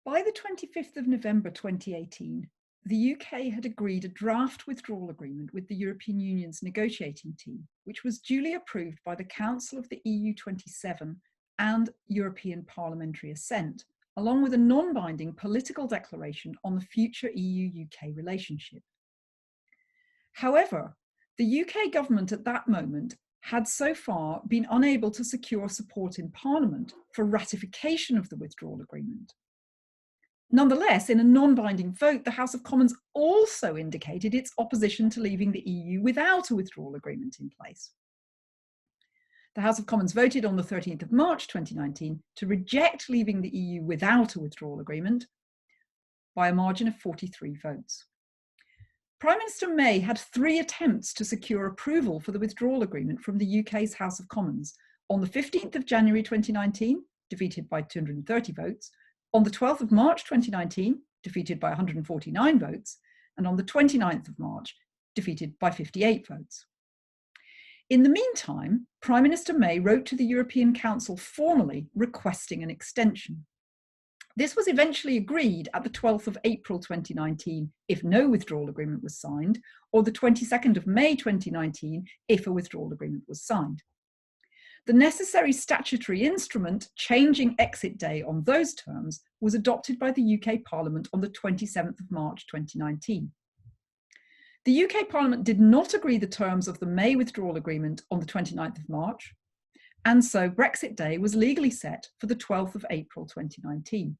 By the 25th of November 2018, the UK had agreed a draft withdrawal agreement with the European Union's negotiating team, which was duly approved by the Council of the EU27 and European Parliamentary Assent, along with a non-binding political declaration on the future EU-UK relationship. However, the UK government at that moment had so far been unable to secure support in Parliament for ratification of the withdrawal agreement. Nonetheless, in a non-binding vote, the House of Commons also indicated its opposition to leaving the EU without a withdrawal agreement in place. The House of Commons voted on the 13th of March 2019 to reject leaving the EU without a withdrawal agreement by a margin of 43 votes. Prime Minister May had 3 attempts to secure approval for the withdrawal agreement from the UK's House of Commons on the 15th of January 2019, defeated by 230 votes, on the 12th of March 2019, defeated by 149 votes, and on the 29th of March, defeated by 58 votes. In the meantime, Prime Minister May wrote to the European Council formally requesting an extension. This was eventually agreed at the 12th of April 2019 if no withdrawal agreement was signed, or the 22nd of May 2019 if a withdrawal agreement was signed. The necessary statutory instrument changing exit day on those terms was adopted by the UK Parliament on the 27th of March 2019. The UK Parliament did not agree the terms of the May withdrawal agreement on the 29th of March, and so Brexit Day was legally set for the 12th of April 2019.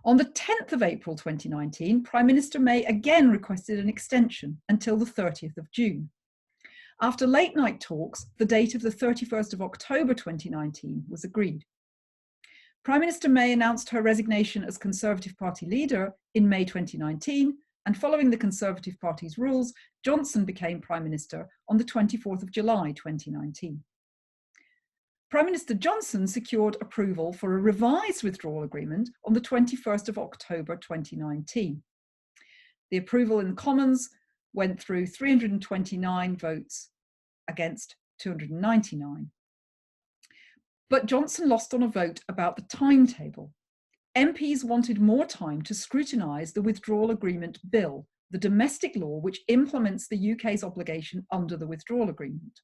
On the 10th of April 2019, Prime Minister May again requested an extension until the 30th of June. After late night talks, the date of the 31st of October 2019 was agreed. Prime Minister May announced her resignation as Conservative Party leader in May 2019, and following the Conservative Party's rules, Johnson became Prime Minister on the 24th of July 2019. Prime Minister Johnson secured approval for a revised withdrawal agreement on the 21st of October 2019. The approval in the Commons went through 329 votes against 299. But Johnson lost on a vote about the timetable. MPs wanted more time to scrutinise the Withdrawal Agreement Bill, the domestic law which implements the UK's obligation under the Withdrawal Agreement.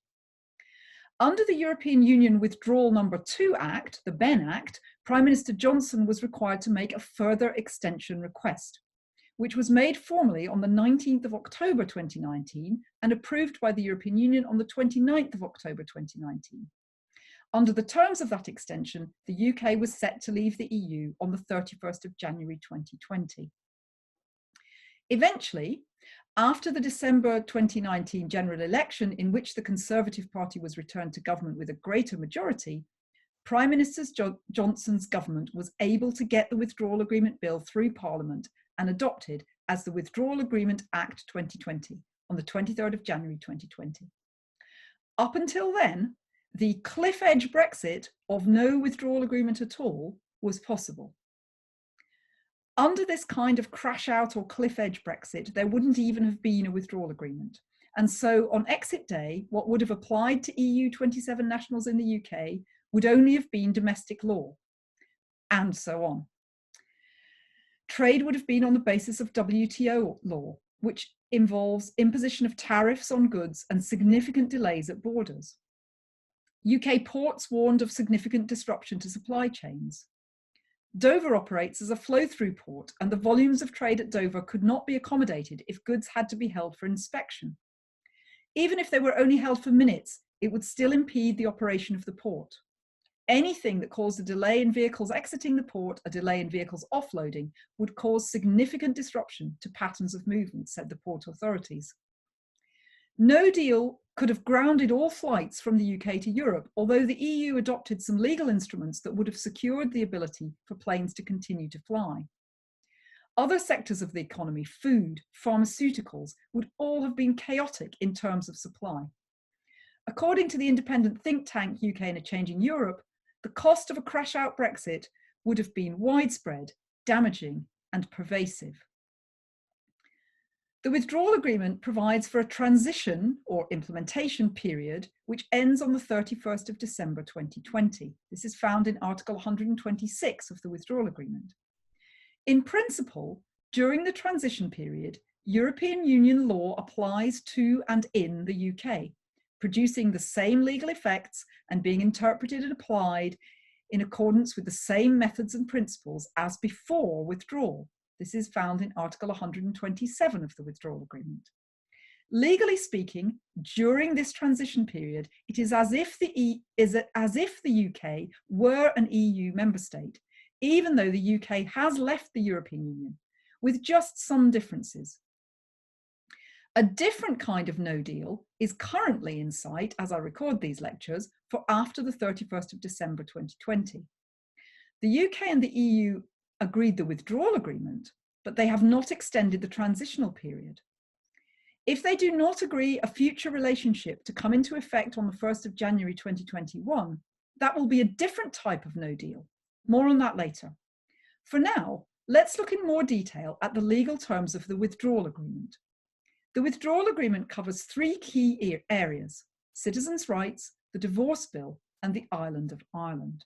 Under the European Union Withdrawal No. 2 Act, the Benn Act, Prime Minister Johnson was required to make a further extension request, which was made formally on the 19th of October 2019 and approved by the European Union on the 29th of October 2019. Under the terms of that extension, the UK was set to leave the EU on the 31st of January 2020. Eventually, after the December 2019 general election, in which the Conservative Party was returned to government with a greater majority, Prime Minister Johnson's government was able to get the Withdrawal Agreement Bill through Parliament and adopted as the Withdrawal Agreement Act 2020 on the 23rd of January 2020. Up until then, the cliff edge Brexit of no withdrawal agreement at all was possible. Under this kind of crash out or cliff edge Brexit, there wouldn't even have been a withdrawal agreement. And so on exit day, what would have applied to EU27 nationals in the UK would only have been domestic law, and so on. Trade would have been on the basis of WTO law, which involves imposition of tariffs on goods and significant delays at borders. UK ports warned of significant disruption to supply chains. Dover operates as a flow-through port, and the volumes of trade at Dover could not be accommodated if goods had to be held for inspection. Even if they were only held for minutes, it would still impede the operation of the port. Anything that caused a delay in vehicles exiting the port, a delay in vehicles offloading, would cause significant disruption to patterns of movement, said the port authorities. No deal could have grounded all flights from the UK to Europe, although the EU adopted some legal instruments that would have secured the ability for planes to continue to fly. Other sectors of the economy, food, pharmaceuticals, would all have been chaotic in terms of supply. According to the independent think tank UK in a Changing Europe, the cost of a crash-out Brexit would have been widespread, damaging, and pervasive. The Withdrawal Agreement provides for a transition or implementation period which ends on the 31st of December 2020. This is found in Article 126 of the Withdrawal Agreement. In principle, during the transition period, European Union law applies to and in the UK, producing the same legal effects and being interpreted and applied in accordance with the same methods and principles as before withdrawal. This is found in Article 127 of the Withdrawal Agreement. Legally speaking, during this transition period, it is as if the UK were an EU member state, even though the UK has left the European Union, with just some differences. A different kind of no deal is currently in sight, as I record these lectures, for after the 31st of December 2020. The UK and the EU agreed the withdrawal agreement, but they have not extended the transitional period. If they do not agree a future relationship to come into effect on the 1st of January 2021, that will be a different type of no deal. More on that later. For now, let's look in more detail at the legal terms of the withdrawal agreement. The withdrawal agreement covers three key areas: citizens' rights, the divorce bill, and the island of Ireland.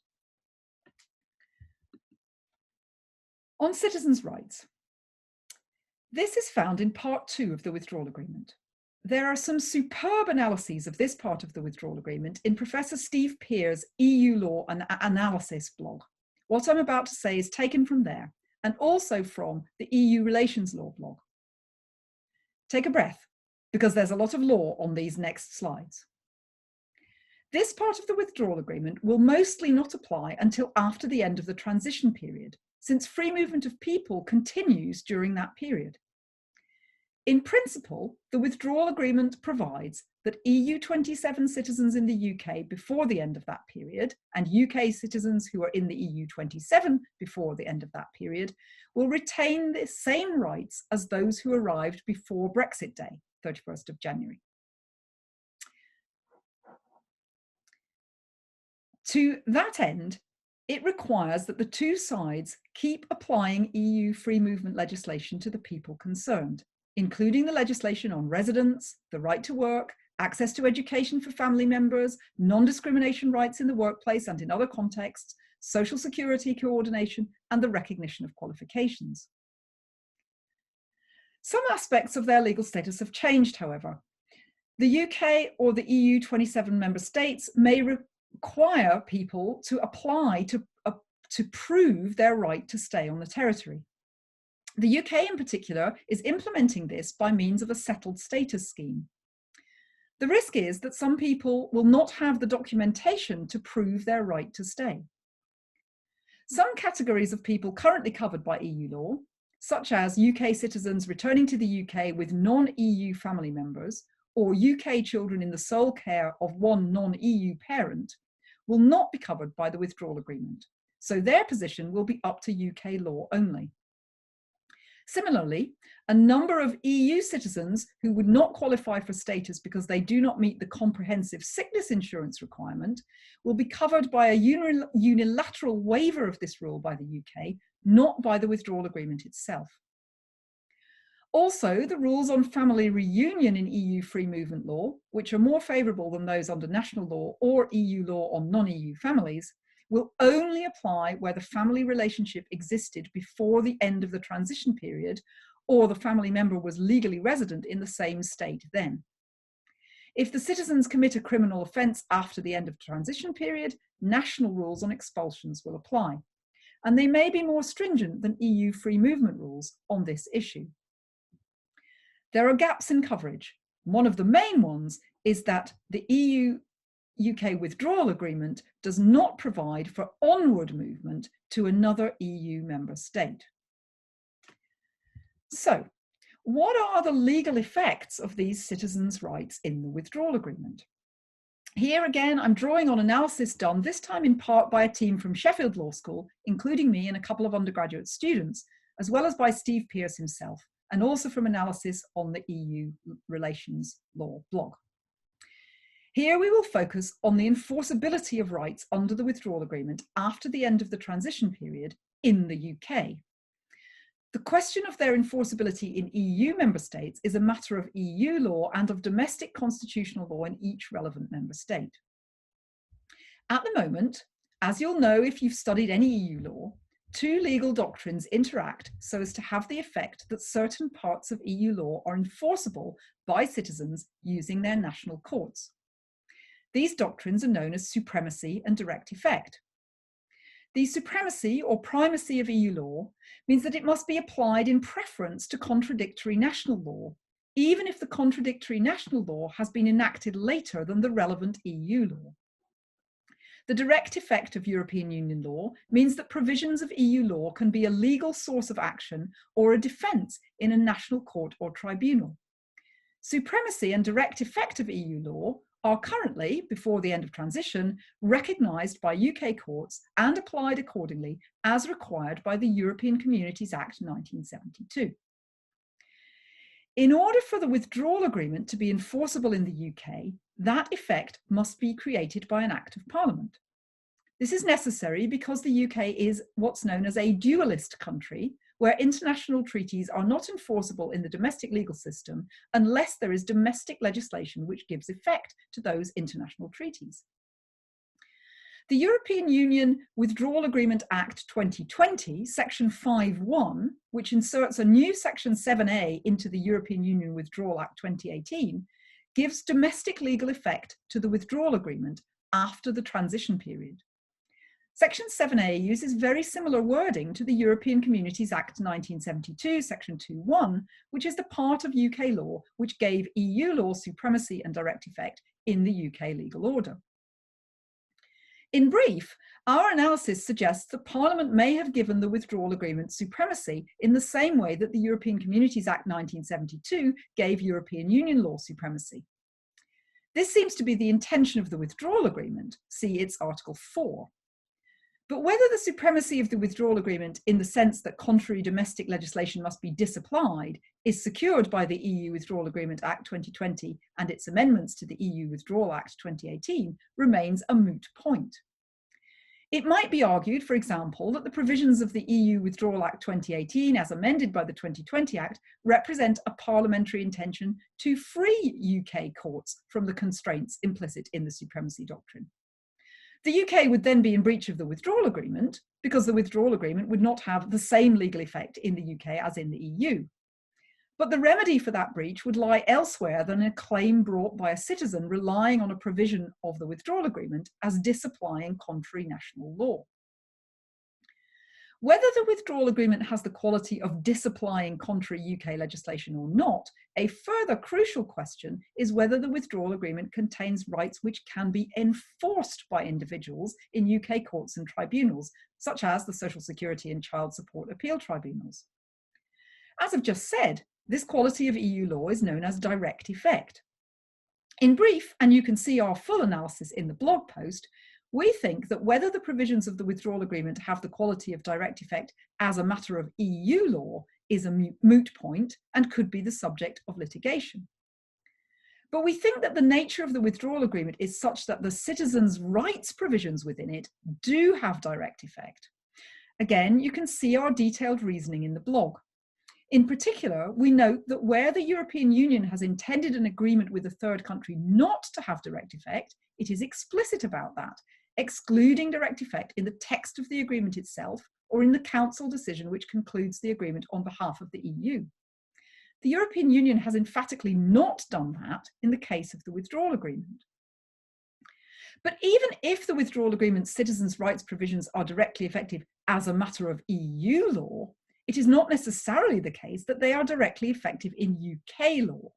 On citizens' rights, this is found in Part 2 of the Withdrawal Agreement. There are some superb analyses of this part of the Withdrawal Agreement in Professor Steve Pear's EU Law and Analysis blog. What I'm about to say is taken from there, and also from the EU Relations Law blog. Take a breath, because there's a lot of law on these next slides. This part of the Withdrawal Agreement will mostly not apply until after the end of the transition period, since free movement of people continues during that period. In principle, the Withdrawal Agreement provides that EU27 citizens in the UK before the end of that period, and UK citizens who are in the EU27 before the end of that period, will retain the same rights as those who arrived before Brexit Day, 31st of January. To that end, it requires that the two sides keep applying EU free movement legislation to the people concerned, including the legislation on residence, the right to work, access to education for family members, non-discrimination rights in the workplace and in other contexts, social security coordination, and the recognition of qualifications. Some aspects of their legal status have changed, however. The UK or the EU27 member states may require people to apply to prove their right to stay on the territory. The UK in particular is implementing this by means of a settled status scheme. The risk is that some people will not have the documentation to prove their right to stay. Some categories of people currently covered by EU law, such as UK citizens returning to the UK with non-EU family members, or UK children in the sole care of one non-EU parent, will not be covered by the withdrawal agreement, so their position will be up to UK law only. Similarly, a number of EU citizens who would not qualify for status because they do not meet the comprehensive sickness insurance requirement will be covered by a unilateral waiver of this rule by the UK, not by the withdrawal agreement itself. Also, the rules on family reunion in EU free movement law, which are more favourable than those under national law or EU law on non-EU families, will only apply where the family relationship existed before the end of the transition period, or the family member was legally resident in the same state then. If the citizens commit a criminal offence after the end of the transition period, national rules on expulsions will apply, and they may be more stringent than EU free movement rules on this issue. There are gaps in coverage. One of the main ones is that the EU-UK withdrawal agreement does not provide for onward movement to another EU member state. So, what are the legal effects of these citizens' rights in the withdrawal agreement? Here again, I'm drawing on analysis done, this time in part by a team from Sheffield Law School, including me and a couple of undergraduate students, as well as by Steve Pearce himself, and also from analysis on the EU Relations Law blog. Here we will focus on the enforceability of rights under the withdrawal agreement after the end of the transition period in the UK. The question of their enforceability in EU member states is a matter of EU law and of domestic constitutional law in each relevant member state. At the moment, as you'll know if you've studied any EU law, two legal doctrines interact so as to have the effect that certain parts of EU law are enforceable by citizens using their national courts. These doctrines are known as supremacy and direct effect. The supremacy or primacy of EU law means that it must be applied in preference to contradictory national law, even if the contradictory national law has been enacted later than the relevant EU law. The direct effect of European Union law means that provisions of EU law can be a legal source of action or a defence in a national court or tribunal. Supremacy and direct effect of EU law are currently, before the end of transition, recognised by UK courts and applied accordingly as required by the European Communities Act 1972. In order for the withdrawal agreement to be enforceable in the UK, that effect must be created by an Act of Parliament. This is necessary because the UK is what's known as a dualist country, where international treaties are not enforceable in the domestic legal system unless there is domestic legislation which gives effect to those international treaties. The European Union Withdrawal Agreement Act 2020, Section 5.1, which inserts a new Section 7A into the European Union Withdrawal Act 2018, gives domestic legal effect to the withdrawal agreement after the transition period. Section 7A uses very similar wording to the European Communities Act 1972, Section 2.1, which is the part of UK law which gave EU law supremacy and direct effect in the UK legal order. In brief, our analysis suggests that Parliament may have given the withdrawal agreement supremacy in the same way that the European Communities Act 1972 gave European Union law supremacy. This seems to be the intention of the withdrawal agreement, see its Article 4. But whether the supremacy of the withdrawal agreement in the sense that contrary domestic legislation must be disapplied is secured by the EU Withdrawal Agreement Act 2020 and its amendments to the EU Withdrawal Act 2018 remains a moot point. It might be argued, for example, that the provisions of the EU Withdrawal Act 2018 as amended by the 2020 Act represent a parliamentary intention to free UK courts from the constraints implicit in the supremacy doctrine. The UK would then be in breach of the withdrawal agreement because the withdrawal agreement would not have the same legal effect in the UK as in the EU. But the remedy for that breach would lie elsewhere than a claim brought by a citizen relying on a provision of the withdrawal agreement as disapplying contrary national law. Whether the withdrawal agreement has the quality of disapplying contrary UK legislation or not, a further crucial question is whether the withdrawal agreement contains rights which can be enforced by individuals in UK courts and tribunals, such as the Social Security and Child Support Appeal Tribunals. As I've just said, this quality of EU law is known as direct effect. In brief, and you can see our full analysis in the blog post, we think that whether the provisions of the withdrawal agreement have the quality of direct effect as a matter of EU law is a moot point and could be the subject of litigation. But we think that the nature of the withdrawal agreement is such that the citizens' rights provisions within it do have direct effect. Again, you can see our detailed reasoning in the blog. In particular, we note that where the European Union has intended an agreement with a third country not to have direct effect, it is explicit about that, excluding direct effect in the text of the agreement itself or in the Council decision which concludes the agreement on behalf of the EU. The European Union has emphatically not done that in the case of the withdrawal agreement. But even if the withdrawal agreement's citizens' rights provisions are directly effective as a matter of EU law, it is not necessarily the case that they are directly effective in UK law.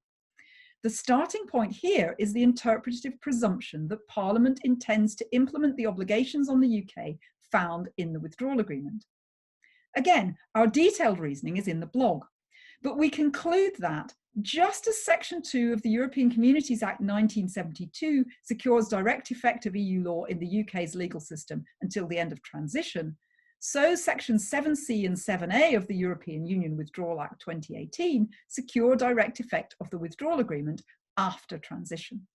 The starting point here is the interpretative presumption that Parliament intends to implement the obligations on the UK found in the withdrawal agreement. Again, our detailed reasoning is in the blog, but we conclude that just as Section 2 of the European Communities Act 1972 secures direct effect of EU law in the UK's legal system until the end of transition, so Section 7C and 7A of the European Union Withdrawal Act 2018 secure direct effect of the withdrawal agreement after transition.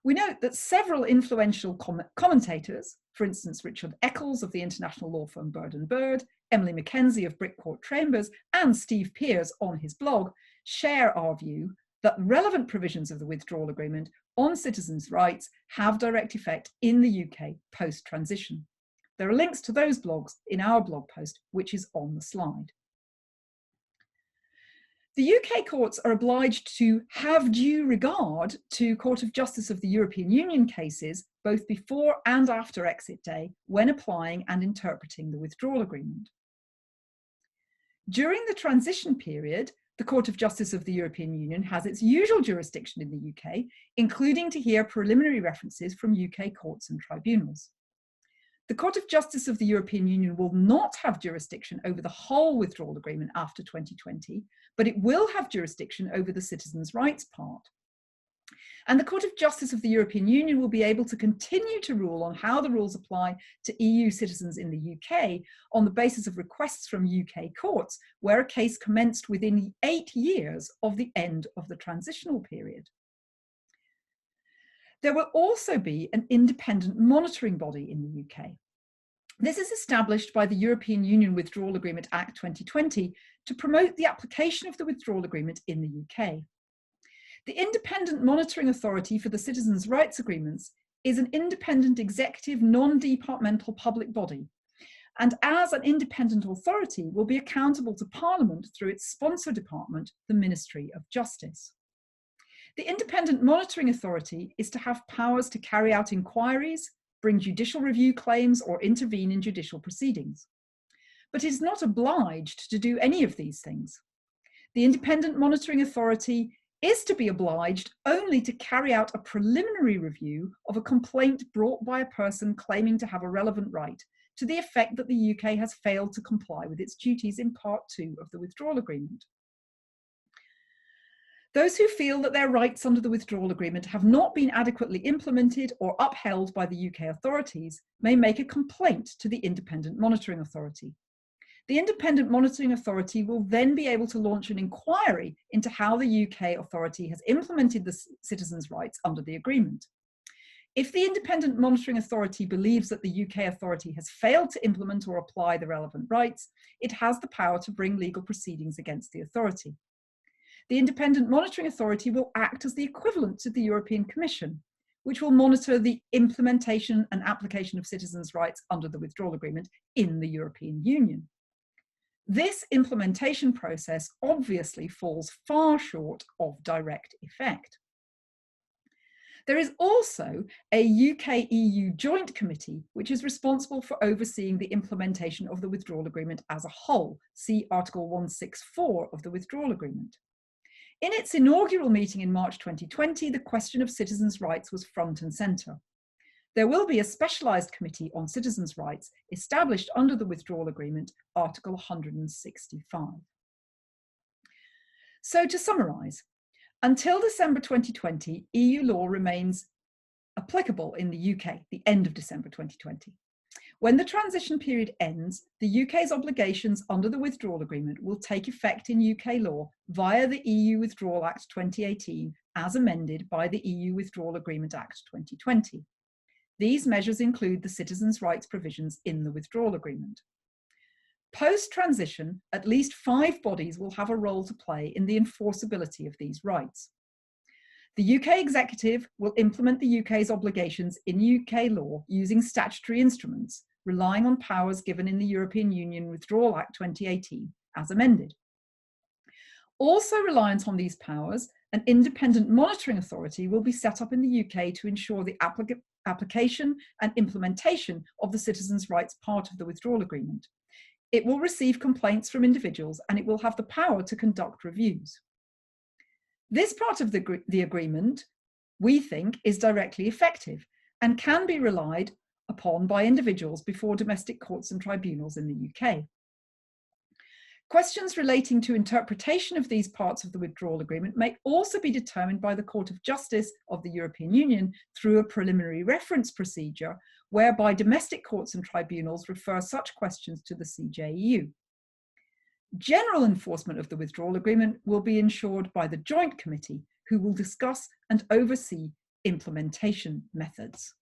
We note that several influential commentators, for instance, Richard Eccles of the international law firm Bird & Bird, Emily Mackenzie of Brickcourt Chambers, and Steve Pears on his blog, share our view that relevant provisions of the Withdrawal Agreement on citizens' rights have direct effect in the UK post-transition. There are links to those blogs in our blog post, which is on the slide. The UK courts are obliged to have due regard to Court of Justice of the European Union cases, both before and after exit day, when applying and interpreting the Withdrawal Agreement. During the transition period, the Court of Justice of the European Union has its usual jurisdiction in the UK, including to hear preliminary references from UK courts and tribunals. The Court of Justice of the European Union will not have jurisdiction over the whole withdrawal agreement after 2020, but it will have jurisdiction over the citizens' rights part. And the Court of Justice of the European Union will be able to continue to rule on how the rules apply to EU citizens in the UK on the basis of requests from UK courts, where a case commenced within 8 years of the end of the transitional period. There will also be an independent monitoring body in the UK. This is established by the European Union Withdrawal Agreement Act 2020 to promote the application of the withdrawal agreement in the UK. The Independent Monitoring Authority for the Citizens' Rights Agreements is an independent executive non-departmental public body, and as an independent authority will be accountable to Parliament through its sponsor department, the Ministry of Justice. The Independent Monitoring Authority is to have powers to carry out inquiries, bring judicial review claims, or intervene in judicial proceedings. But is not obliged to do any of these things. The Independent Monitoring Authority is to be obliged only to carry out a preliminary review of a complaint brought by a person claiming to have a relevant right, to the effect that the UK has failed to comply with its duties in Part 2 of the Withdrawal Agreement. Those who feel that their rights under the Withdrawal Agreement have not been adequately implemented or upheld by the UK authorities may make a complaint to the Independent Monitoring Authority. The Independent Monitoring Authority will then be able to launch an inquiry into how the UK authority has implemented the citizens' rights under the agreement. If the Independent Monitoring Authority believes that the UK authority has failed to implement or apply the relevant rights, it has the power to bring legal proceedings against the authority. The Independent Monitoring Authority will act as the equivalent to the European Commission, which will monitor the implementation and application of citizens' rights under the Withdrawal Agreement in the European Union. This implementation process obviously falls far short of direct effect. There is also a UK-EU Joint Committee, which is responsible for overseeing the implementation of the Withdrawal Agreement as a whole. See Article 164 of the Withdrawal Agreement. In its inaugural meeting in March 2020, the question of citizens' rights was front and centre. There will be a specialised committee on citizens' rights established under the Withdrawal Agreement, Article 165. So to summarise, until December 2020, EU law remains applicable in the UK, the end of December 2020. When the transition period ends, the UK's obligations under the Withdrawal Agreement will take effect in UK law via the EU Withdrawal Act 2018 as amended by the EU Withdrawal Agreement Act 2020. These measures include the citizens' rights provisions in the Withdrawal Agreement. Post-transition, at least 5 bodies will have a role to play in the enforceability of these rights. The UK Executive will implement the UK's obligations in UK law using statutory instruments, relying on powers given in the European Union Withdrawal Act 2018 as amended. Also reliant on these powers, an independent monitoring authority will be set up in the UK to ensure the application and implementation of the citizens' rights part of the Withdrawal Agreement. It will receive complaints from individuals and it will have the power to conduct reviews. This part of the agreement, we think, is directly effective and can be relied upon by individuals before domestic courts and tribunals in the UK. Questions relating to interpretation of these parts of the Withdrawal Agreement may also be determined by the Court of Justice of the European Union through a preliminary reference procedure, whereby domestic courts and tribunals refer such questions to the CJEU. General enforcement of the Withdrawal Agreement will be ensured by the Joint Committee, who will discuss and oversee implementation methods.